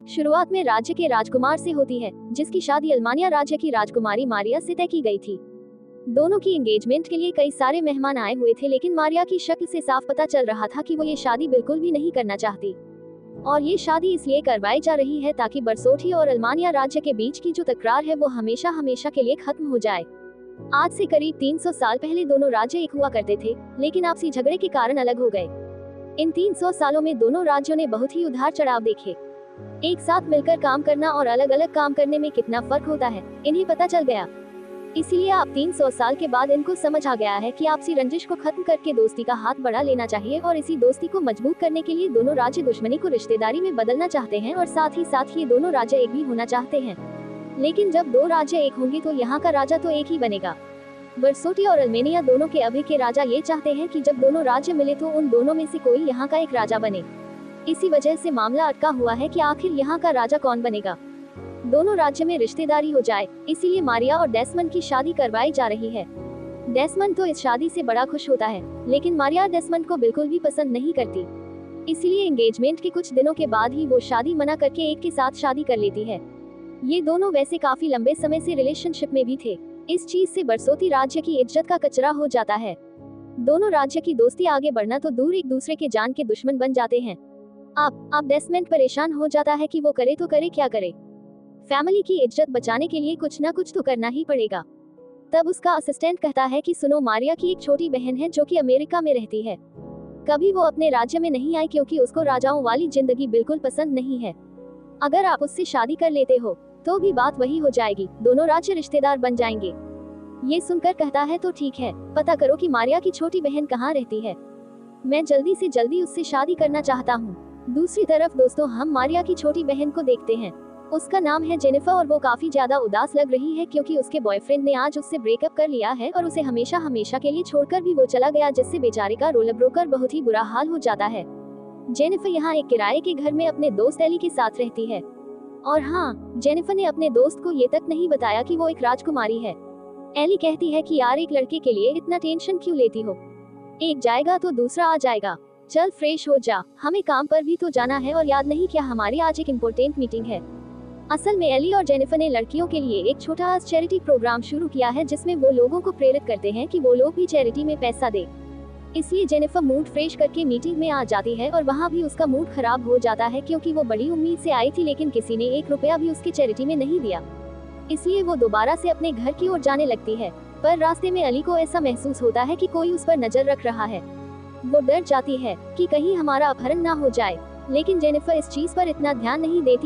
शुरुआत में राज्य के राजकुमार से होती है, जिसकी शादी अल्मानिया राज्य की राजकुमारी मारिया से तय की गई थी। दोनों की एंगेजमेंट के लिए कई सारे मेहमान आए हुए थे, लेकिन मारिया की शक्ल से साफ पता चल रहा था कि वो ये शादी बिल्कुल भी नहीं करना चाहती। और ये शादी इसलिए करवाई जा रही है ताकि बरसोठी और अल्मानिया राज्य के बीच की जो तकरार है वो हमेशा हमेशा के लिए खत्म हो जाए। आज से करीब 300 साल पहले दोनों राज्य एक हुआ करते थे, लेकिन आपसी झगड़े के कारण अलग हो गए। इन 300 सालों में दोनों राज्यों ने बहुत ही उतार चढ़ाव देखे। एक साथ मिलकर काम करना और अलग अलग काम करने में कितना फर्क होता है, इन्हें पता चल गया। इसीलिए आप 300 साल के बाद इनको समझ आ गया है कि आपसी रंजिश को खत्म करके दोस्ती का हाथ बढ़ा लेना चाहिए, और इसी दोस्ती को मजबूत करने के लिए दोनों राज्य दुश्मनी को रिश्तेदारी में बदलना चाहते हैं, और साथ ही ये दोनों राज्य एक भी होना चाहते हैं। लेकिन जब दो राज्य एक होंगे तो यहाँ का राजा तो एक ही बनेगा। बरसोटी और अल्मेनिया दोनों के अभी के राजा ये चाहते हैं कि जब दोनों राज्य मिले तो उन दोनों में से कोई यहाँ का एक राजा बने। इसी वजह से मामला अटका हुआ है कि आखिर यहाँ का राजा कौन बनेगा। दोनों राज्य में रिश्तेदारी हो जाए, इसीलिए मारिया और डेस्मंड की शादी करवाई जा रही है। डेस्मंड तो इस शादी से बड़ा खुश होता है, लेकिन मारिया डेस्मंड को बिल्कुल भी पसंद नहीं करती। इसीलिए एंगेजमेंट के कुछ दिनों के बाद ही वो शादी मना करके एक के साथ शादी कर लेती है। ये दोनों वैसे काफी लंबे समय से रिलेशनशिप में भी थे। इस चीज से बरसोती राज्य की इज्जत का कचरा हो जाता है। दोनों राज्य की दोस्ती आगे बढ़ना तो दूर एक दूसरे के जान के दुश्मन बन जाते हैं। अब डेस्मंड परेशान हो जाता है कि वो करे तो करे क्या करे। फैमिली की इज्जत बचाने के लिए कुछ ना कुछ तो करना ही पड़ेगा। तब उसका असिस्टेंट कहता है कि सुनो, मारिया की एक छोटी बहन है जो कि अमेरिका में रहती है। कभी वो अपने राज्य में नहीं आई क्योंकि उसको राजाओं वाली जिंदगी बिल्कुल पसंद नहीं है। अगर आप उससे शादी कर लेते हो तो भी बात वही हो जाएगी, दोनों राज्य रिश्तेदार बन जाएंगे। ये सुनकर कहता है तो ठीक है, पता करो कि मारिया की छोटी बहन कहाँ रहती है। मैं जल्दी से जल्दी उससे शादी करना चाहता हूँ। दूसरी तरफ दोस्तों, हम मारिया की छोटी बहन को देखते हैं। उसका नाम है जेनिफर और वो काफी ज्यादा उदास लग रही है क्योंकि उसके बॉयफ्रेंड ने आज उससे ब्रेकअप कर लिया है और उसे हमेशा हमेशा के लिए छोड़कर भी वो चला गया, जिससे बेचारे का रोल ब्रोकर बहुत ही बुरा हाल हो जाता है। जेनिफर यहाँ एक किराए के घर में अपने दोस्त एली के साथ रहती है। और हाँ, जेनिफर ने अपने दोस्त को ये तक नहीं बताया कि वो एक राजकुमारी है। एली कहती है कि यार, एक लड़के के लिए इतना टेंशन क्यों लेती हो, एक जाएगा तो दूसरा आ जाएगा, चल फ्रेश हो जा, हमें काम पर भी तो जाना है, और याद नहीं क्या हमारी आज एक इम्पोर्टेंट मीटिंग है। असल में एली और जेनिफर ने लड़कियों के लिए एक छोटा चैरिटी प्रोग्राम शुरू किया है, जिसमें वो लोगों को प्रेरित करते हैं कि वो लोग भी चैरिटी में पैसा दे। इसलिए जेनिफर मूड फ्रेश करके मीटिंग में आ जाती है और वहाँ भी उसका मूड खराब हो जाता है क्योंकि वो बड़ी उम्मीद से आई थी, लेकिन किसी ने 1 रुपया भी उसके चैरिटी में नहीं दिया। इसलिए वो दोबारा से अपने घर की ओर जाने लगती है, पर रास्ते में अली को ऐसा महसूस होता है कि कोई उस पर नजर रख रहा है। वो डर जाती है कि कहीं हमारा अपहरण ना हो जाए, लेकिन जेनिफर इस चीज पर इतना ध्यान नहीं देती